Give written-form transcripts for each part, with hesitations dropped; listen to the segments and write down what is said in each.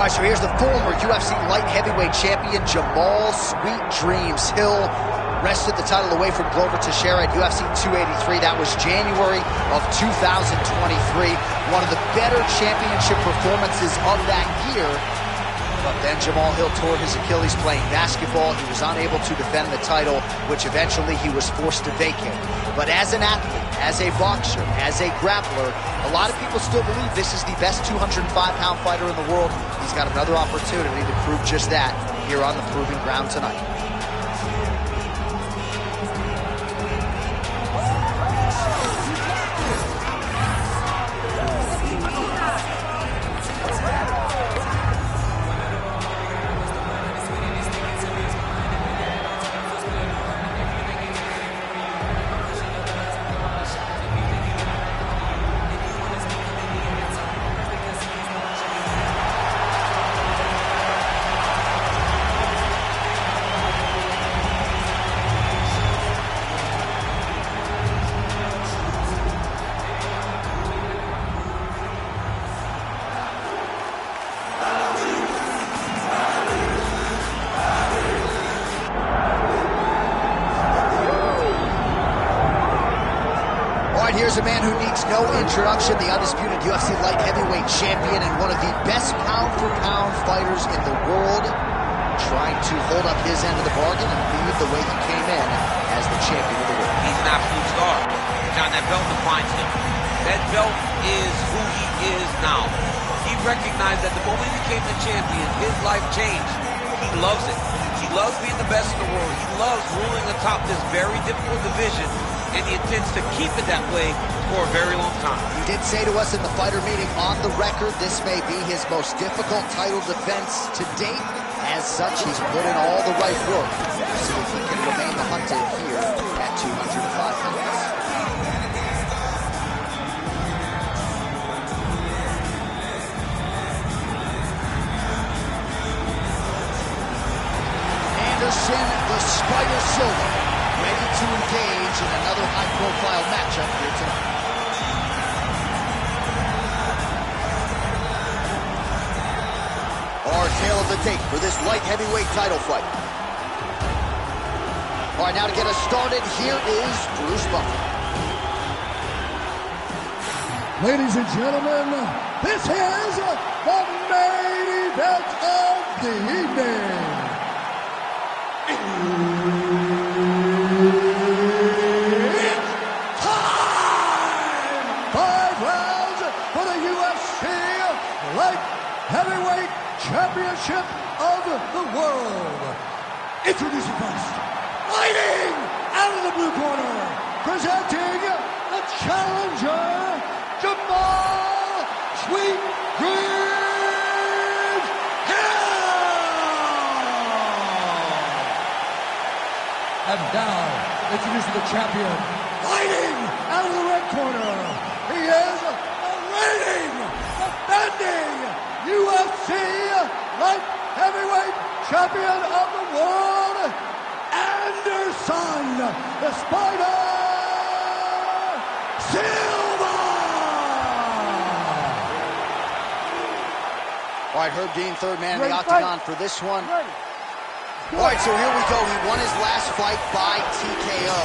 All right, so here's the former UFC light heavyweight champion, Jamal Sweet Dreams Hill. Wrested the title away from Glover Teixeira at UFC 283. That was January of 2023. One of the better championship performances of that year. But then Jamal Hill tore his Achilles playing basketball. He was unable to defend the title, which eventually he was forced to vacate. But as an athlete, as a boxer, as a grappler, a lot of people still believe this is the best 205-pound fighter in the world. He's got another opportunity to prove just that here on the Proving Ground tonight. Here's a man who needs no introduction, the undisputed UFC light heavyweight champion and one of the best pound-for-pound fighters in the world, trying to hold up his end of the bargain and leave the way he came in as the champion of the world. He's an absolute star. John, that belt defines him. That belt is who he is now. He recognized that the moment he became the champion, his life changed. He loves it. He loves being the best in the world. He loves ruling atop this very difficult division, and he intends to keep it that way for a very long time. He did say to us in the fighter meeting on the record, this may be his most difficult title defense to date. As such, he's put in all the right work to see if he can remain the hunted here at 205 pounds. Anderson, the Spider Silva, ready to engage in another high-profile matchup here tonight. Our tale of the tape for this light heavyweight title fight. All right, now to get us started, here is Bruce Buffer. Ladies and gentlemen, this is the main event of the evening. Heavyweight Championship of the world. Introducing first, fighting out of the blue corner, presenting the challenger, Jamal Sweet Dreams Hill. And now, introducing the champion, fighting out of the red corner. He is the reigning, defending UFC light heavyweight champion of the world, Anderson, the Spider Silva. All right, Herb Dean, third man in the Octagon for this one. All right, so here we go. He won his last fight by TKO,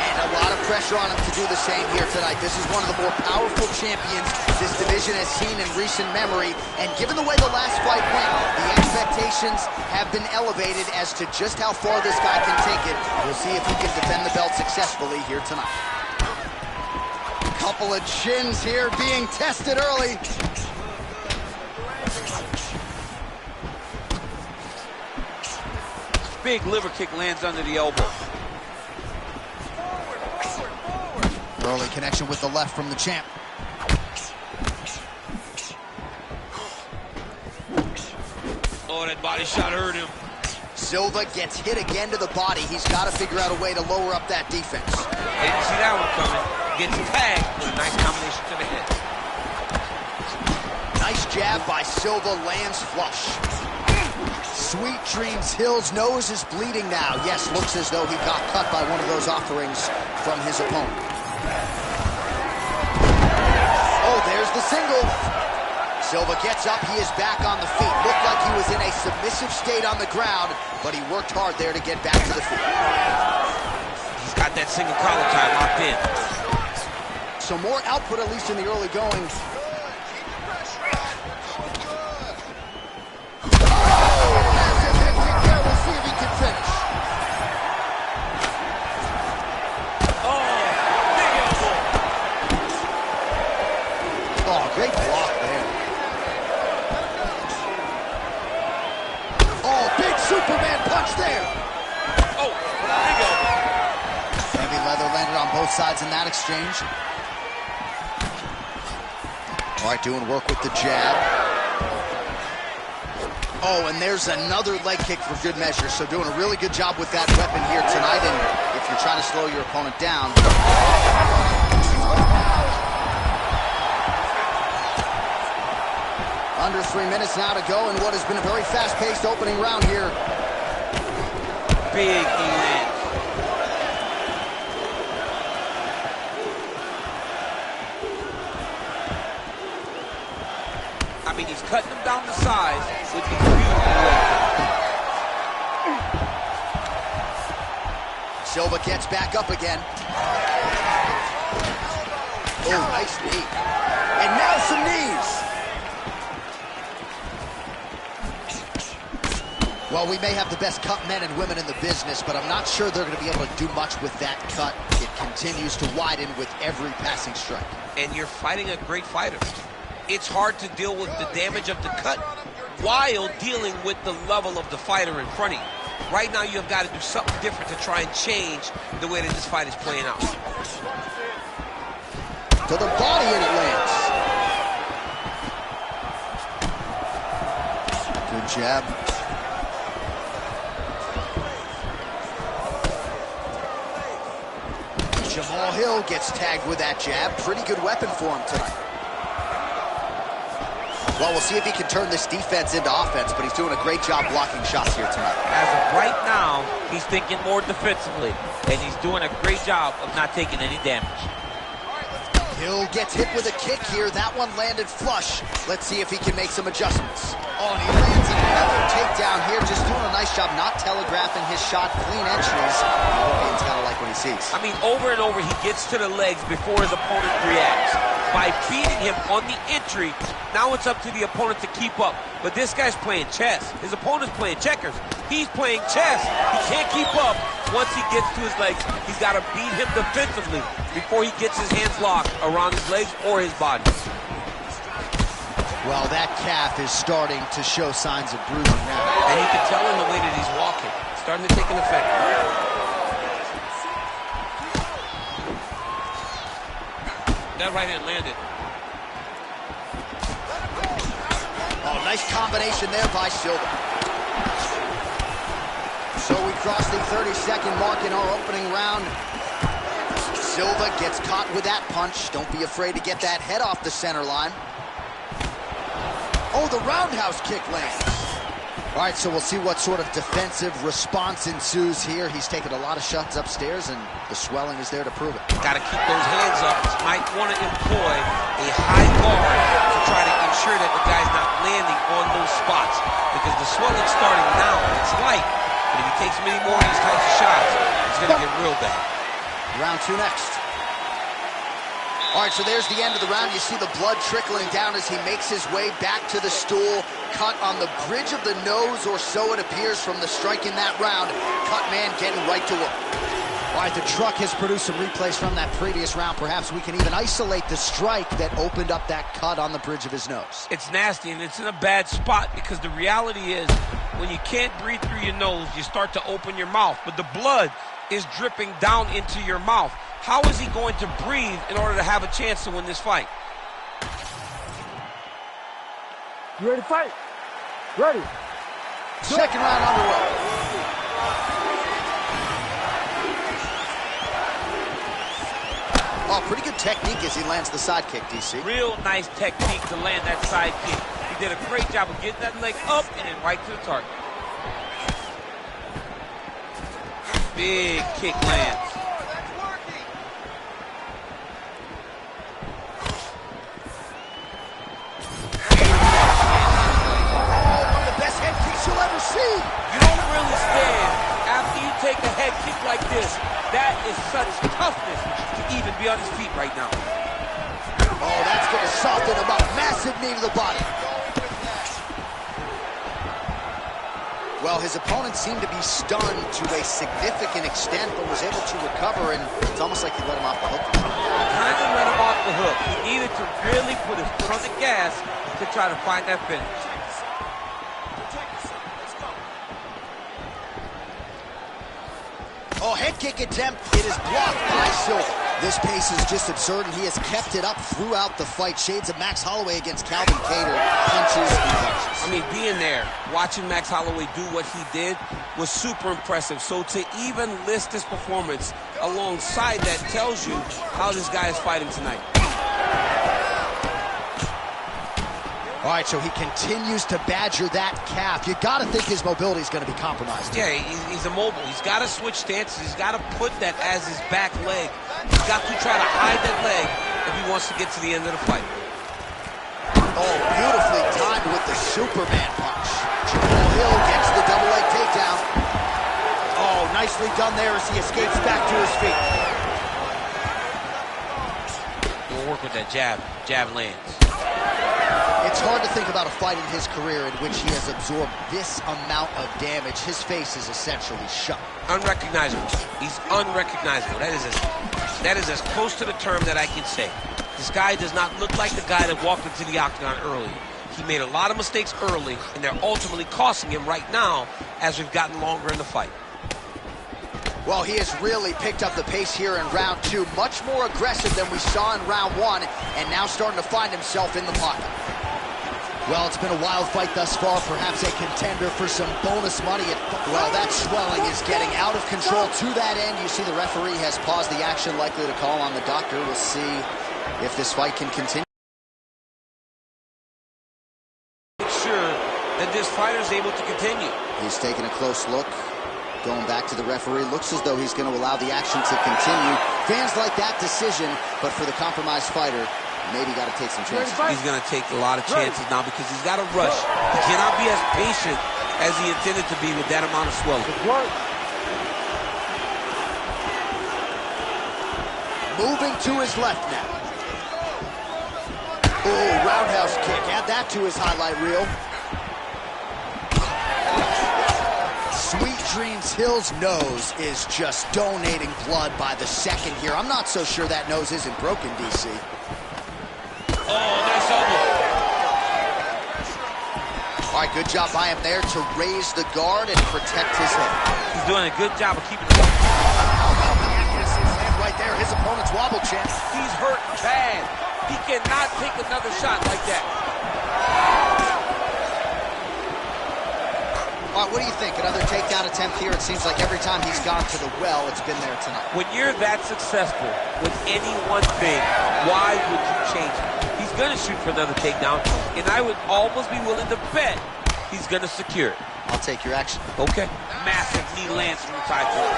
and a lot of pressure on him to do the same here tonight. This is one of the more powerful champions this division has seen in recent memory, and given the way the last fight went, the expectations have been elevated as to just how far this guy can take it. We'll see if he can defend the belt successfully here tonight. Couple of chins here being tested early. Big liver kick lands under the elbow. Early connection with the left from the champ. Oh, that body shot hurt him. Silva gets hit again to the body. He's got to figure out a way to lower up that defense. Didn't see that one coming. Gets tagged with a nice combination to the head. Nice jab by Silva, lands flush. Sweet Dreams Hill's nose is bleeding now. Yes, looks as though he got cut by one of those offerings from his opponent. Oh, there's the single. Silva gets up, he is back on the feet. Looked like he was in a submissive state on the ground, but he worked hard there to get back to the feet. He's got that single collar tie locked in. So more output, at least in the early going. Massive hip kick there. We'll see if he can finish. Big elbow. Oh, great block there. Oh, big Superman punch there. Oh, big elbow. Heavy leather landed on both sides in that exchange. All right, doing work with the jab. Oh, and there's another leg kick for good measure. So doing a really good job with that weapon here tonight. And if you're trying to slow your opponent down. Under 3 minutes now to go in what has been a very fast-paced opening round here. Big elite. I mean, he's cutting them down to size with these beautiful legs. Silva gets back up again. Oh, nice knee. And now some knees. Well, we may have the best cut men and women in the business, but I'm not sure they're going to be able to do much with that cut. It continues to widen with every passing strike. And you're fighting a great fighter. It's hard to deal with the damage of the cut while dealing with the level of the fighter in front of you. Right now, you've got to do something different to try and change the way that this fight is playing out. To the body, and it lands. Good jab. Jamal Hill gets tagged with that jab. Pretty good weapon for him tonight. Well, we'll see if he can turn this defense into offense, but he's doing a great job blocking shots here tonight. As of right now, he's thinking more defensively, and he's doing a great job of not taking any damage. Hill gets hit with a kick here. That one landed flush. Let's see if he can make some adjustments. Oh, and he lands another takedown here. Just doing a nice job not telegraphing his shot. Clean entries. He's kind of like what he sees. I mean, over and over, he gets to the legs before his opponent reacts. By beating him on the entry, now it's up to the opponent to keep up. But this guy's playing chess. His opponent's playing checkers. He's playing chess. He can't keep up. Once he gets to his legs, he's got to beat him defensively before he gets his hands locked around his legs or his body. Well, that calf is starting to show signs of bruising now. And you can tell in the way that he's walking. It's starting to take an effect. That right hand landed. Oh, nice combination there by Silva. So we cross the 30-second mark in our opening round. Silva gets caught with that punch. Don't be afraid to get that head off the center line. Oh, the roundhouse kick lands. All right, so we'll see what sort of defensive response ensues here. He's taken a lot of shots upstairs, and the swelling is there to prove it. Got to keep those hands up. Might want to employ a high guard to try to ensure that the guy's not landing on those spots, because the swelling's starting now. It's light, but if he takes many more of these types of shots, it's going to get real bad. Round two next. All right, so there's the end of the round. You see the blood trickling down as he makes his way back to the stool. Cut on the bridge of the nose, or so it appears from the strike in that round. Cut man getting right to work. All right, the truck has produced some replays from that previous round. Perhaps we can even isolate the strike that opened up that cut on the bridge of his nose. It's nasty, and it's in a bad spot, because the reality is when you can't breathe through your nose, you start to open your mouth, but the blood is dripping down into your mouth. How is he going to breathe in order to have a chance to win this fight? You ready to fight? Ready. Second round underway. Oh, pretty good technique as he lands the side kick, DC. Real nice technique to land that side kick. He did a great job of getting that leg up and then right to the target. Big kick lands. You don't really stand after you take a head kick like this. That is such toughness to even be on his feet right now. Oh, that's going to soften him up. Massive knee to the body. Well, his opponent seemed to be stunned to a significant extent, but was able to recover, and it's almost like he let him off the hook. Kind of let him off the hook. He needed to really put his foot on the gas to try to find that finish. Oh, head kick attempt. It is blocked by Silva. This pace is just absurd, and he has kept it up throughout the fight. Shades of Max Holloway against Calvin Kattar. Punches and punches. I mean, being there, watching Max Holloway do what he did was super impressive. So to even list his performance alongside that tells you how this guy is fighting tonight. All right, so he continues to badger that calf. You got to think his mobility is going to be compromised. Yeah, he's immobile. He's got to switch stances. He's got to put that as his back leg. He's got to try to hide that leg if he wants to get to the end of the fight. Oh, beautifully timed with the Superman punch. Jamal Hill gets the double leg takedown. Oh, nicely done there as he escapes back to his feet. We'll work with that jab. Jab lands. It's hard to think about a fight in his career in which he has absorbed this amount of damage. His face is essentially shut. Unrecognizable. He's unrecognizable. That is as close to the term that I can say. This guy does not look like the guy that walked into the Octagon early. He made a lot of mistakes early, and they're ultimately costing him right now as we've gotten longer in the fight. Well, he has really picked up the pace here in round 2. Much more aggressive than we saw in round 1, and now starting to find himself in the pocket. Well, it's been a wild fight thus far, perhaps a contender for some bonus money. Well, that swelling is getting out of control. To that end, you see the referee has paused the action, likely to call on the doctor. We'll see if this fight can continue. Make sure that this fighter is able to continue. He's taking a close look, going back to the referee. Looks as though he's going to allow the action to continue. Fans like that decision, but for the compromised fighter, maybe got to take some chances. He's going to take a lot of chances now because he's got to rush. He cannot be as patient as he intended to be with that amount of swelling. Moving to his left now. Oh, roundhouse kick. Add that to his highlight reel. Sweet Dreams Hill's nose is just donating blood by the second here. I'm not so sure that nose isn't broken, DC. Oh, nice elbow. All right, good job by him there to raise the guard and protect his head. He's doing a good job of keeping it up. Right there, his opponent's wobble chance. He's hurt bad. He cannot take another shot like that. All right, what do you think? Another takedown attempt here. It seems like every time he's gone to the well, it's been there tonight. When you're that successful with any one thing, why would you change it? He's going to shoot for another takedown, and I would almost be willing to bet he's going to secure it. I'll take your action. Okay. Massive knee lands from the side to him.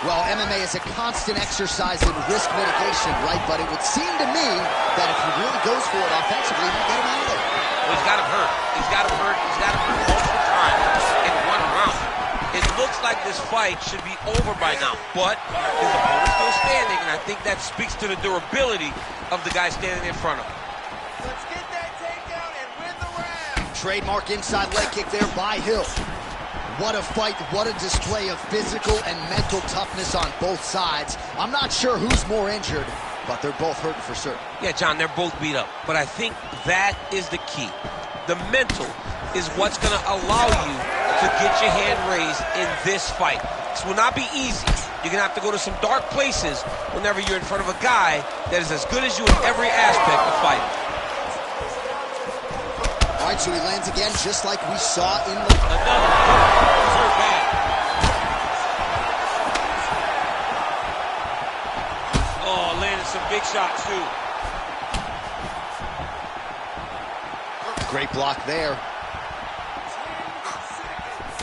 Well, MMA is a constant exercise in risk mitigation, right? But it would seem to me that if he really goes for it offensively, he'll get him out of there. Well, he's got him hurt. He's got him hurt. He's got him hurt multiple times in one round. It looks like this fight should be over by now, but his opponent's still standing, and I think that speaks to the durability of the guy standing in front of him. Let's get that takedown and win the round. Trademark inside leg kick there by Hill. What a fight, what a display of physical and mental toughness on both sides. I'm not sure who's more injured, but they're both hurting for certain. Yeah, John, they're both beat up, but I think that is the key. The mental is what's going to allow you to get your hand raised in this fight. This will not be easy. You're going to have to go to some dark places whenever you're in front of a guy that is as good as you in every aspect of fighting. All right, so he lands again, just like we saw in the... Another bad. Oh, landed some big shots, too. Great block there.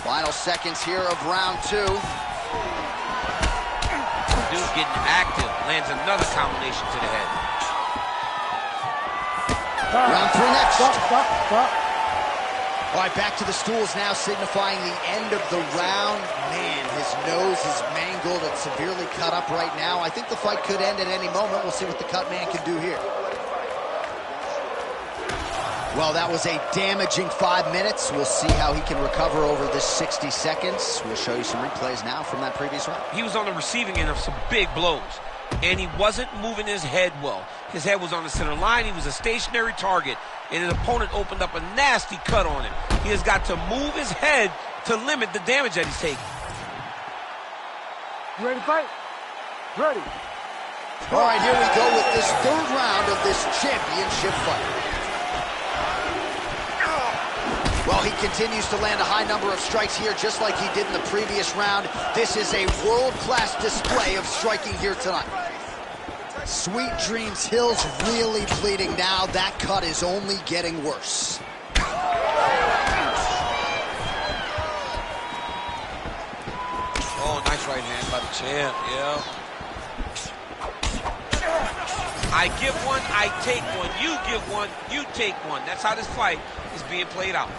Final seconds here of round 2. Dude's getting active. Lands another combination to the head. Round 3 next. Stop. All right, back to the stools now, signifying the end of the round. Man, his nose is mangled and severely cut up right now. I think the fight could end at any moment. We'll see what the cut man can do here. Well, that was a damaging 5 minutes. We'll see how he can recover over this 60 seconds. We'll show you some replays now from that previous round. He was on the receiving end of some big blows, and he wasn't moving his head well. His head was on the center line. He was a stationary target, and his opponent opened up a nasty cut on him. He has got to move his head to limit the damage that he's taking. You ready to fight? Ready. All right, here we go with this third round of this championship fight. Well, he continues to land a high number of strikes here, just like he did in the previous round. This is a world-class display of striking here tonight. Sweet Dreams Hill's really bleeding now. That cut is only getting worse. Oh, nice right hand by the champ, yeah. I give one, I take one. You give one, you take one. That's how this fight is being played out.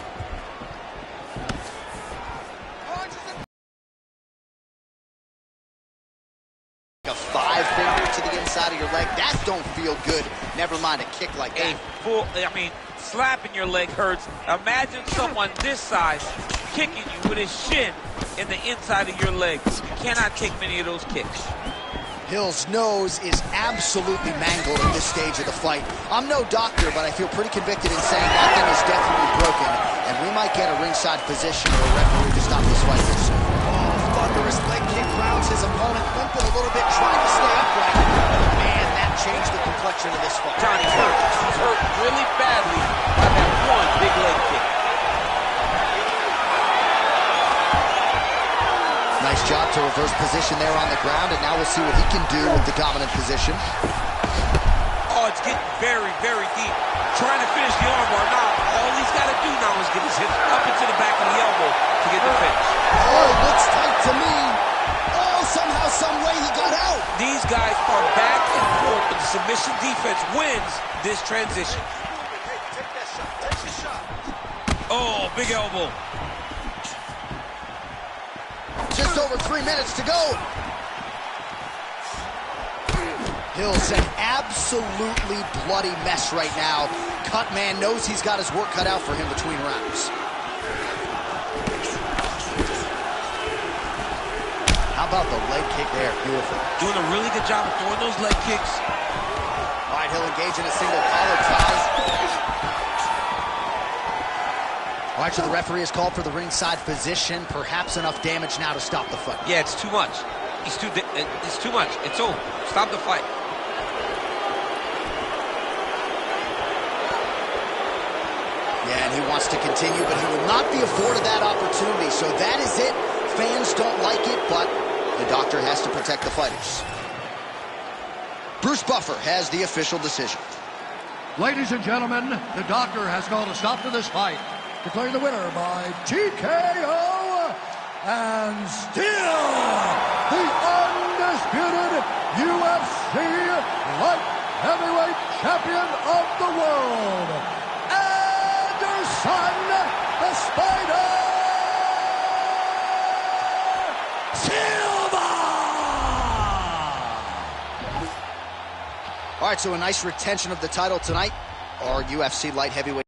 A 5-finger to the inside of your leg. That don't feel good. Never mind a kick like that. Slapping your leg hurts. Imagine someone this size kicking you with his shin in the inside of your leg. You cannot take many of those kicks. Hill's nose is absolutely mangled at this stage of the fight. I'm no doctor, but I feel pretty convicted in saying that thing is definitely broken, and we might get a ringside physician or a referee to stop this fight here soon. Oh, thunderous leg kick grounds his opponent, limping a little bit, trying to stay upright. Man, that changed the complexion of this fight. Johnny's hurt. He's hurt really badly by that one big leg kick. Nice job to reverse position there on the ground, and now we'll see what he can do with the dominant position. Oh, it's getting very, very deep. Trying to finish the armbar. Now, all he's got to do now is get his hip up into the back of the elbow to get the finish. Oh, it looks tight to me. Oh, somehow, some way he got out. These guys are back and forth, but the submission defense wins this transition. Oh, big elbow. Just over 3 minutes to go. Hill's an absolutely bloody mess right now. Cutman knows he's got his work cut out for him between rounds. How about the leg kick there? Beautiful. Doing a really good job of throwing those leg kicks. All right, he'll engage in a single collar tie. All right, so the referee has called for the ringside physician. Perhaps enough damage now to stop the fight. Yeah, it's too much. It's too much. It's over. Stop the fight. Yeah, and he wants to continue, but he will not be afforded that opportunity. So that is it. Fans don't like it, but the doctor has to protect the fighters. Bruce Buffer has the official decision. Ladies and gentlemen, the doctor has called a stop to this fight, declaring the winner by TKO, and still the undisputed UFC light heavyweight champion of the world, Anderson the Spider Silva! All right, so a nice retention of the title tonight. Our UFC light heavyweight